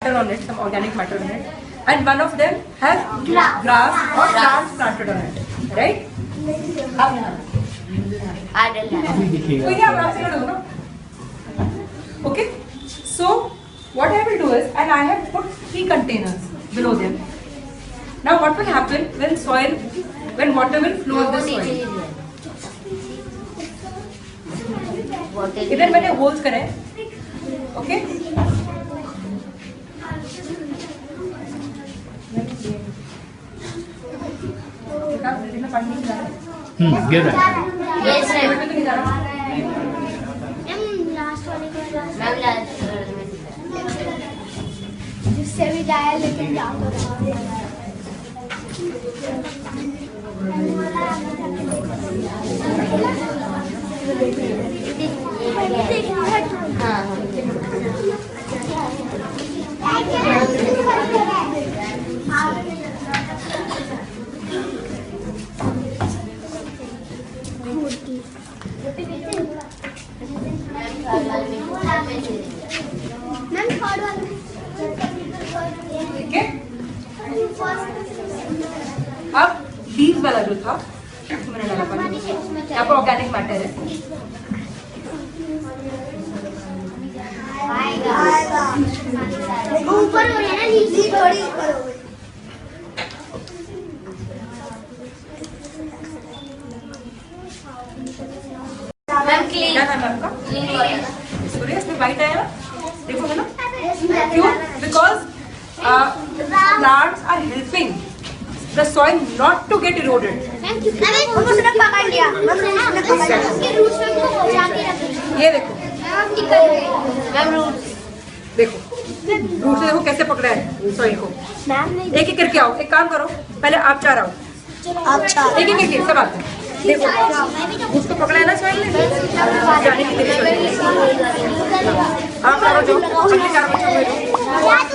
on it, some organic matter on it, and one of them has grass or plants planted on it, right? Okay, so what I will do is, and I have put 3 containers below them. Now what will happen when water will flow in the soil? इधर मैंने holes करे, okay? गिर रहा है। जिससे भी जाए लेकिन ठीक है, अब बीज वाला जो था मैंने डाला पानी, यहाँ पर ऑर्गेनिक मैटर है। ऊपर हो ना, नीचे थोड़ी ऊपर हो। क्या नाम है आपका? इसमें वाइट आया ना, देखो है ना, क्यों? Because plants are helping the soil not to get eroded. ये देखो, देखो रूट से देखो कैसे पकड़ा है सॉइल को। एक एक करके आओ, एक काम करो, पहले आप 4 आओ, एक एक करके सब आते हैं। देखो रूट को पकड़ा है ना सॉइल ने, जाने की तेरी आप 4 बच्चों, 4 बच्चों